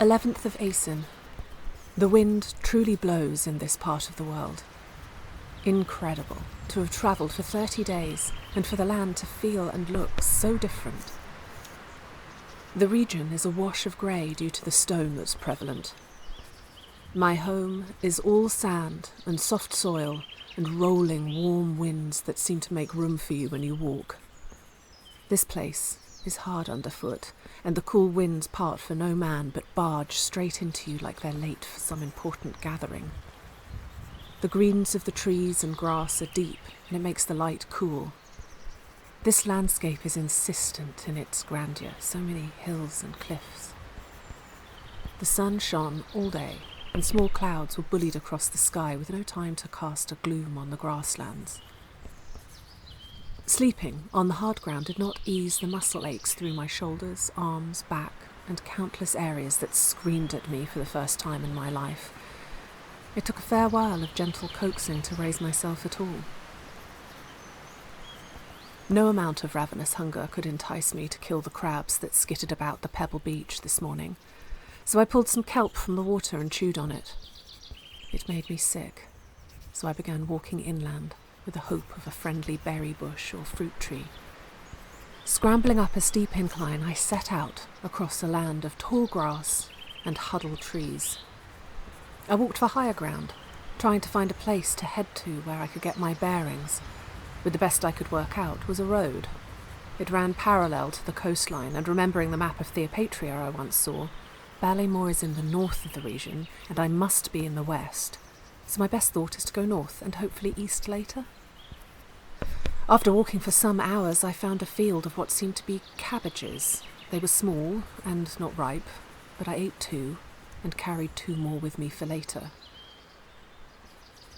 11th of Ellison. The wind truly blows in this part of the world. Incredible to have travelled for 30 days and for the land to feel and look so different. The region is awash of grey due to the stone that's prevalent. My home is all sand and soft soil and rolling warm winds that seem to make room for you when you walk. This place is hard underfoot, and the cool winds part for no man but barge straight into you like they're late for some important gathering. The greens of the trees and grass are deep, and it makes the light cool. This landscape is insistent in its grandeur, so many hills and cliffs. The sun shone all day, and small clouds were bullied across the sky with no time to cast a gloom on the grasslands. Sleeping on the hard ground did not ease the muscle aches through my shoulders, arms, back, and countless areas that screamed at me for the first time in my life. It took a fair while of gentle coaxing to raise myself at all. No amount of ravenous hunger could entice me to kill the crabs that skittered about the pebble beach this morning, so I pulled some kelp from the water and chewed on it. It made me sick, so I began walking inland, with the hope of a friendly berry bush or fruit tree. Scrambling up a steep incline, I set out across a land of tall grass and huddled trees. I walked for higher ground, trying to find a place to head to where I could get my bearings, but the best I could work out was a road. It ran parallel to the coastline, and remembering the map of Theopatria I once saw, Ballymore is in the north of the region, and I must be in the west. So my best thought is to go north and hopefully east later. After walking for some hours, I found a field of what seemed to be cabbages. They were small and not ripe, but I ate 2 and carried 2 more with me for later.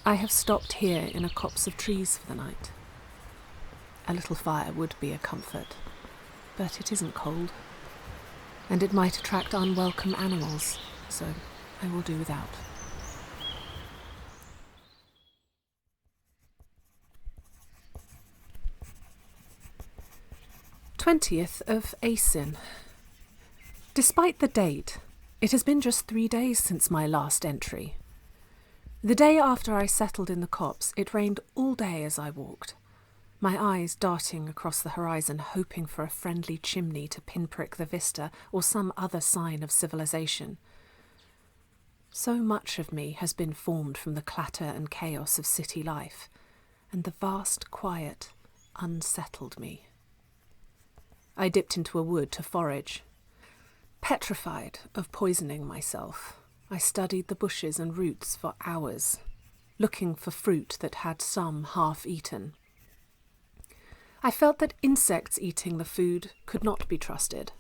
I have stopped here in a copse of trees for the night. A little fire would be a comfort, but it isn't cold, and it might attract unwelcome animals, so I will do without. 20th of Ellison. Despite the date, it has been just 3 days since my last entry. The day after I settled in the copse, it rained all day as I walked, my eyes darting across the horizon, hoping for a friendly chimney to pinprick the vista or some other sign of civilization. So much of me has been formed from the clatter and chaos of city life, and the vast quiet unsettled me. I dipped into a wood to forage. Petrified of poisoning myself, I studied the bushes and roots for hours, looking for fruit that had some half-eaten. I felt that insects eating the food could not be trusted.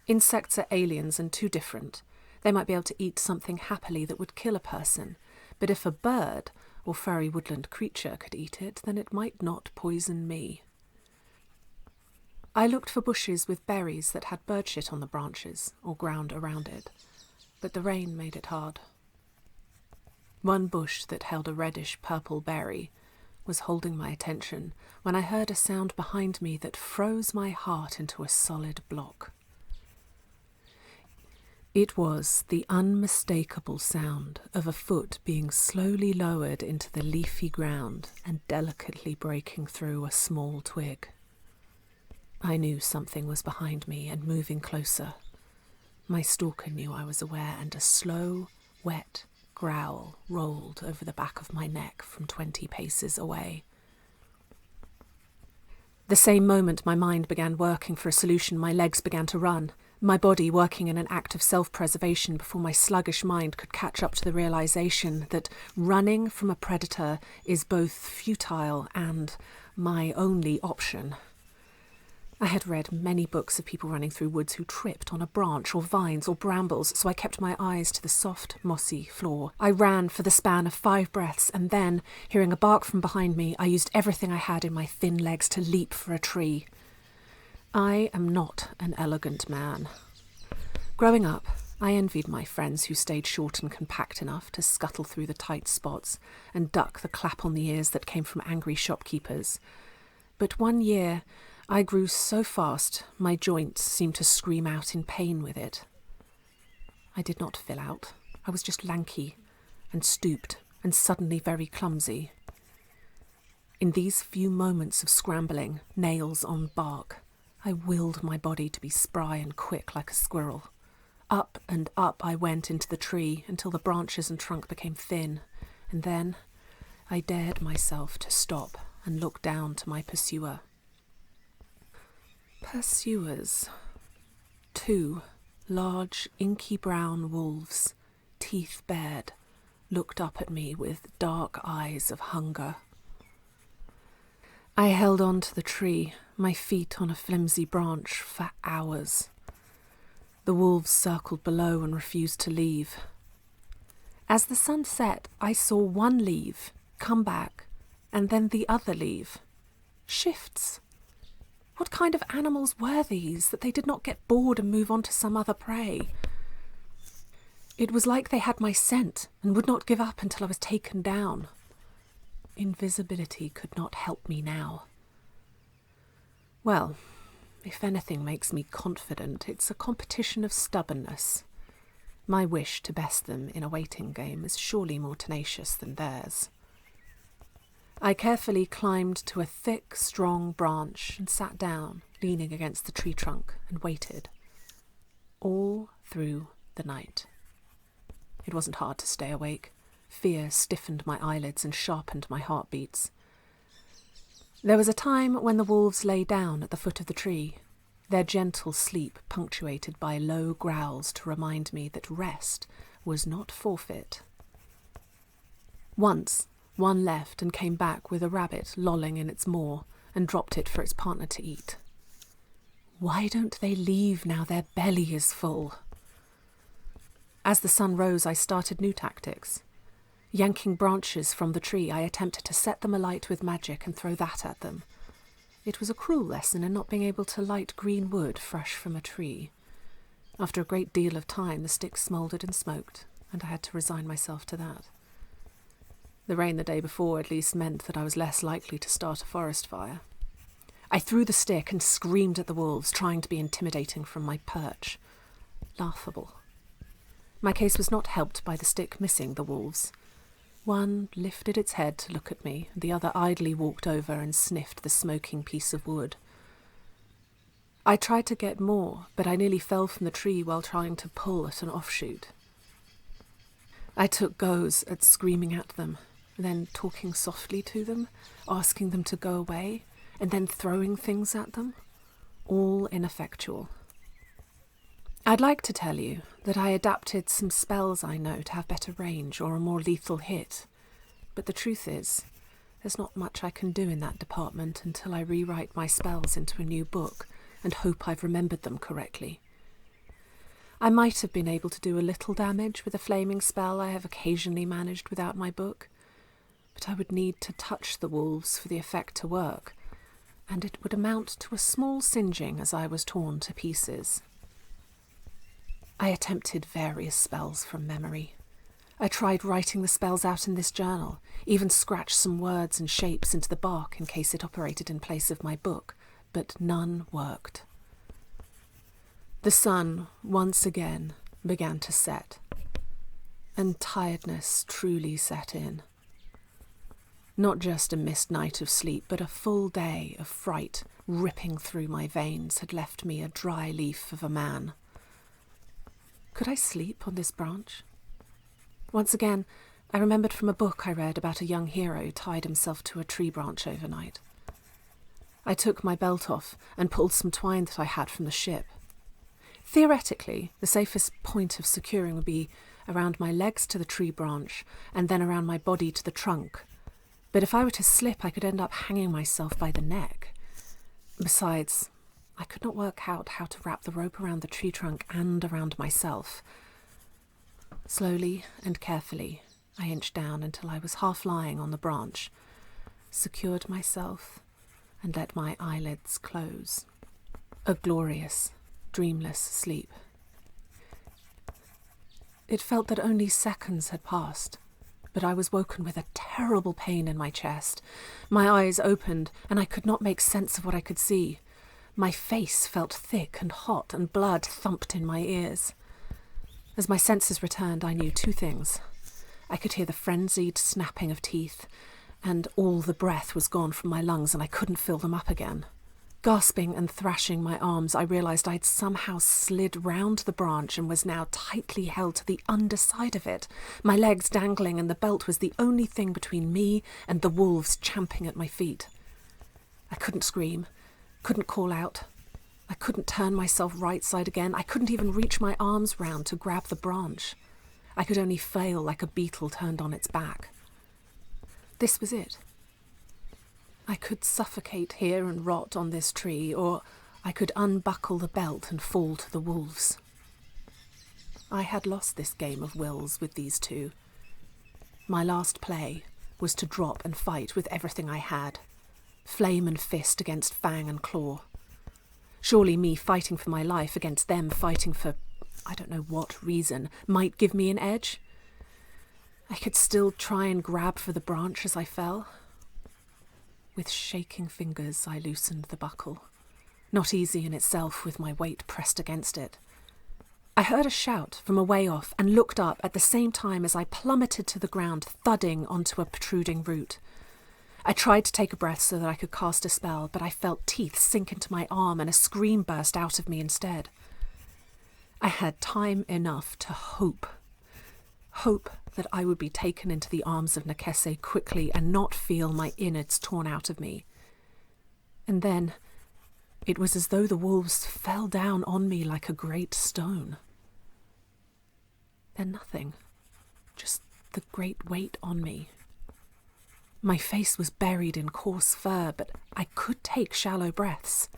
Insects are aliens and too different. They might be able to eat something happily that would kill a person, but if a bird or furry woodland creature could eat it, then it might not poison me. I looked for bushes with berries that had birdshit on the branches or ground around it, but the rain made it hard. One bush that held a reddish-purple berry was holding my attention when I heard a sound behind me that froze my heart into a solid block. It was the unmistakable sound of a foot being slowly lowered into the leafy ground and delicately breaking through a small twig. I knew something was behind me and moving closer. My stalker knew I was aware, and a slow, wet growl rolled over the back of my neck from 20 paces away. The same moment my mind began working for a solution, my legs began to run, my body working in an act of self-preservation before my sluggish mind could catch up to the realization that running from a predator is both futile and my only option. I had read many books of people running through woods who tripped on a branch or vines or brambles, so I kept my eyes to the soft, mossy floor. I ran for the span of 5 breaths, and then, hearing a bark from behind me, I used everything I had in my thin legs to leap for a tree. I am not an elegant man. Growing up, I envied my friends who stayed short and compact enough to scuttle through the tight spots and duck the clap on the ears that came from angry shopkeepers. But one year, I grew so fast my joints seemed to scream out in pain with it. I did not fill out. I was just lanky and stooped and suddenly very clumsy. In these few moments of scrambling, nails on bark, I willed my body to be spry and quick like a squirrel. Up and up I went into the tree until the branches and trunk became thin, and then I dared myself to stop and look down to my pursuer. Pursuers. 2 large, inky brown wolves, teeth bared, looked up at me with dark eyes of hunger. I held on to the tree, my feet on a flimsy branch, for hours. The wolves circled below and refused to leave. As the sun set, I saw one leave, come back, and then the other leave. Shifts. What kind of animals were these, that they did not get bored and move on to some other prey? It was like they had my scent and would not give up until I was taken down. Invisibility could not help me now. Well, if anything makes me confident, it's a competition of stubbornness. My wish to best them in a waiting game is surely more tenacious than theirs. I carefully climbed to a thick, strong branch and sat down, leaning against the tree trunk, and waited. All through the night. It wasn't hard to stay awake. Fear stiffened my eyelids and sharpened my heartbeats. There was a time when the wolves lay down at the foot of the tree, their gentle sleep punctuated by low growls to remind me that rest was not forfeit. Once, one left and came back with a rabbit lolling in its maw and dropped it for its partner to eat. Why don't they leave now their belly is full? As the sun rose, I started new tactics. Yanking branches from the tree, I attempted to set them alight with magic and throw that at them. It was a cruel lesson in not being able to light green wood fresh from a tree. After a great deal of time, the sticks smouldered and smoked, and I had to resign myself to that. The rain the day before at least meant that I was less likely to start a forest fire. I threw the stick and screamed at the wolves, trying to be intimidating from my perch. Laughable. My case was not helped by the stick missing the wolves. One lifted its head to look at me, and the other idly walked over and sniffed the smoking piece of wood. I tried to get more, but I nearly fell from the tree while trying to pull at an offshoot. I took goes at screaming at them, then talking softly to them, asking them to go away, and then throwing things at them. All ineffectual. I'd like to tell you that I adapted some spells I know to have better range or a more lethal hit, but the truth is, there's not much I can do in that department until I rewrite my spells into a new book and hope I've remembered them correctly. I might have been able to do a little damage with a flaming spell I have occasionally managed without my book, but I would need to touch the wolves for the effect to work, and it would amount to a small singeing as I was torn to pieces. I attempted various spells from memory. I tried writing the spells out in this journal, even scratched some words and shapes into the bark in case it operated in place of my book, but none worked. The sun, once again, began to set, and tiredness truly set in. Not just a missed night of sleep, but a full day of fright ripping through my veins had left me a dry leaf of a man. Could I sleep on this branch? Once again, I remembered from a book I read about a young hero who tied himself to a tree branch overnight. I took my belt off and pulled some twine that I had from the ship. Theoretically, the safest point of securing would be around my legs to the tree branch and then around my body to the trunk. But if I were to slip, I could end up hanging myself by the neck. Besides, I could not work out how to wrap the rope around the tree trunk and around myself. Slowly and carefully, I inched down until I was half lying on the branch, secured myself, and let my eyelids close. A glorious, dreamless sleep. It felt that only seconds had passed, but I was woken with a terrible pain in my chest. My eyes opened, and I could not make sense of what I could see. My face felt thick and hot, and blood thumped in my ears. As my senses returned, I knew two things. I could hear the frenzied snapping of teeth, and all the breath was gone from my lungs and I couldn't fill them up again. Gasping and thrashing my arms, I realised I'd somehow slid round the branch and was now tightly held to the underside of it, my legs dangling, and the belt was the only thing between me and the wolves champing at my feet. I couldn't scream, couldn't call out. I couldn't turn myself right side again. I couldn't even reach my arms round to grab the branch. I could only flail like a beetle turned on its back. This was it. I could suffocate here and rot on this tree, or I could unbuckle the belt and fall to the wolves. I had lost this game of wills with these two. My last play was to drop and fight with everything I had, flame and fist against fang and claw. Surely me fighting for my life against them fighting for I don't know what reason might give me an edge. I could still try and grab for the branch as I fell. With shaking fingers, I loosened the buckle, not easy in itself with my weight pressed against it. I heard a shout from a way off and looked up at the same time as I plummeted to the ground, thudding onto a protruding root. I tried to take a breath so that I could cast a spell, but I felt teeth sink into my arm and a scream burst out of me instead. I had time enough to hope that I would be taken into the arms of Nakese quickly and not feel my innards torn out of me. And then it was as though the wolves fell down on me like a great stone. Then nothing, just the great weight on me. My face was buried in coarse fur, but I could take shallow breaths.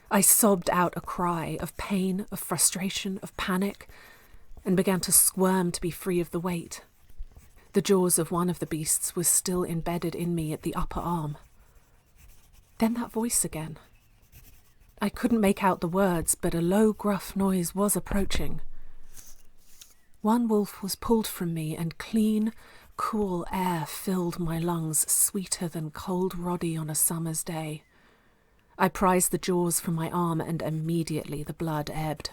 I sobbed out a cry of pain, of frustration, of panic, and began to squirm to be free of the weight. The jaws of one of the beasts was still embedded in me at the upper arm. Then that voice again. I couldn't make out the words, but a low, gruff noise was approaching. One wolf was pulled from me, and clean, cool air filled my lungs, sweeter than cold roddy on a summer's day. I prized the jaws from my arm, and immediately the blood ebbed.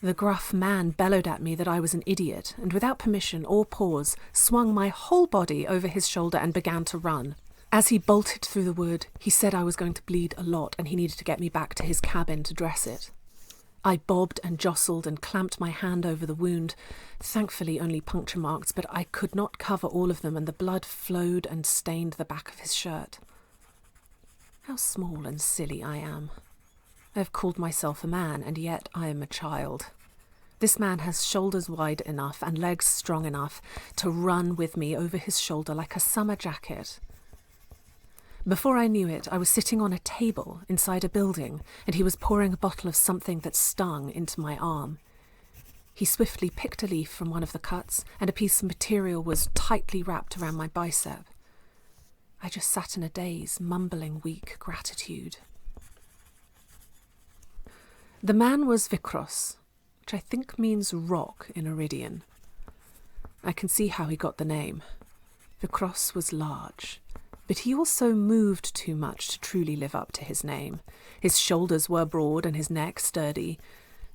The gruff man bellowed at me that I was an idiot, and without permission or pause, swung my whole body over his shoulder and began to run. As he bolted through the wood, he said I was going to bleed a lot and he needed to get me back to his cabin to dress it. I bobbed and jostled and clamped my hand over the wound, thankfully only puncture marks, but I could not cover all of them, and the blood flowed and stained the back of his shirt. How small and silly I am. I have called myself a man, and yet I am a child. This man has shoulders wide enough and legs strong enough to run with me over his shoulder like a summer jacket. Before I knew it, I was sitting on a table inside a building, and he was pouring a bottle of something that stung into my arm. He swiftly picked a leaf from one of the cuts, and a piece of material was tightly wrapped around my bicep. I just sat in a daze, mumbling weak gratitude. The man was Vikros, which I think means rock in Aridian. I can see how he got the name. Vikros was large, but he also moved too much to truly live up to his name. His shoulders were broad and his neck sturdy,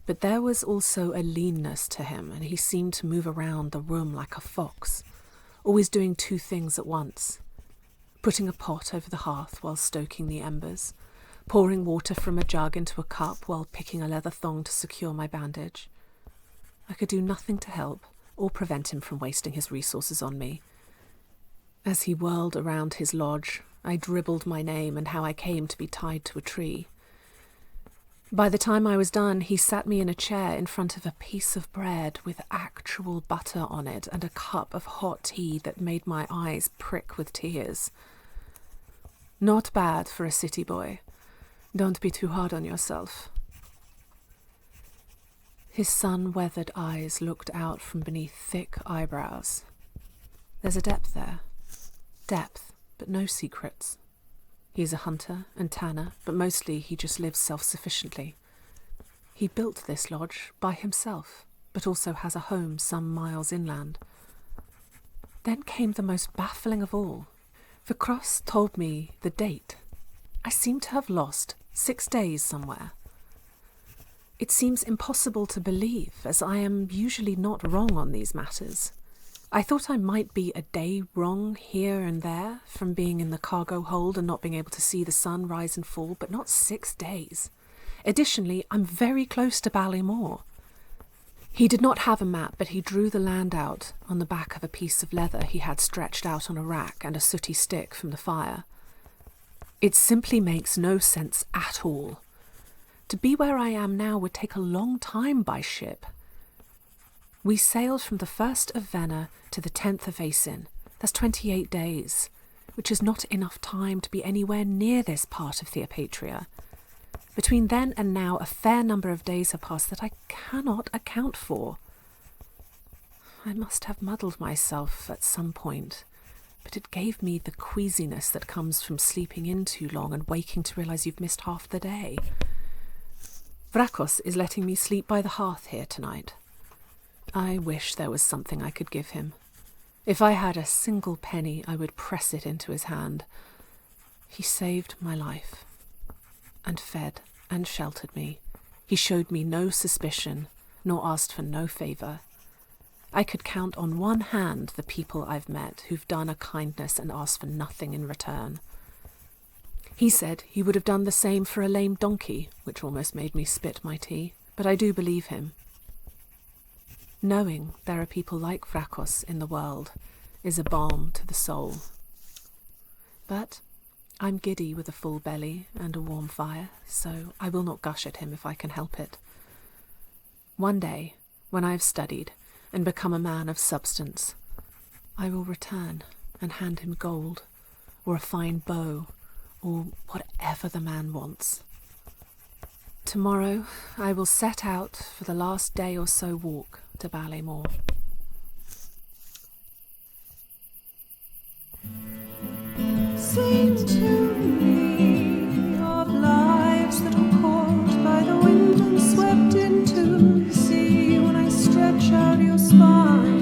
but there was also a leanness to him, and he seemed to move around the room like a fox, always doing two things at once: putting a pot over the hearth while stoking the embers, pouring water from a jug into a cup while picking a leather thong to secure my bandage. I could do nothing to help or prevent him from wasting his resources on me. As he whirled around his lodge, I dribbled my name and how I came to be tied to a tree. By the time I was done, he sat me in a chair in front of a piece of bread with actual butter on it and a cup of hot tea that made my eyes prick with tears. Not bad for a city boy. Don't be too hard on yourself. His sun-weathered eyes looked out from beneath thick eyebrows. There's a depth there. Depth, but no secrets. He is a hunter and tanner, but mostly he just lives self-sufficiently. He built this lodge by himself, but also has a home some miles inland. Then came the most baffling of all. Vikros told me the date. I seem to have lost 6 days somewhere. It seems impossible to believe, as I am usually not wrong on these matters. I thought I might be a day wrong here and there, from being in the cargo hold and not being able to see the sun rise and fall, but not 6 days. Additionally, I'm very close to Ballymore. He did not have a map, but he drew the land out on the back of a piece of leather he had stretched out on a rack and a sooty stick from the fire. It simply makes no sense at all. To be where I am now would take a long time by ship. We sailed from the 1st of Venna to the 10th of Ellison. That's 28 days, which is not enough time to be anywhere near this part of Theopatria. Between then and now, a fair number of days have passed that I cannot account for. I must have muddled myself at some point, but it gave me the queasiness that comes from sleeping in too long and waking to realise you've missed half the day. Vrakos is letting me sleep by the hearth here tonight. I wish there was something I could give him. If I had a single penny, I would press it into his hand. He saved my life, and fed and sheltered me. He showed me no suspicion, nor asked for no favour. I could count on one hand the people I've met who've done a kindness and asked for nothing in return. He said he would have done the same for a lame donkey, which almost made me spit my tea, but I do believe him. Knowing there are people like Vrakos in the world is a balm to the soul. But I'm giddy with a full belly and a warm fire, so I will not gush at him if I can help it. One day, when I have studied and become a man of substance, I will return and hand him gold, or a fine bow, or whatever the man wants. Tomorrow I will set out for the last day or so walk to Ballymore. Sing to me of lives that were caught by the wind and swept into the sea when I stretch out your spine.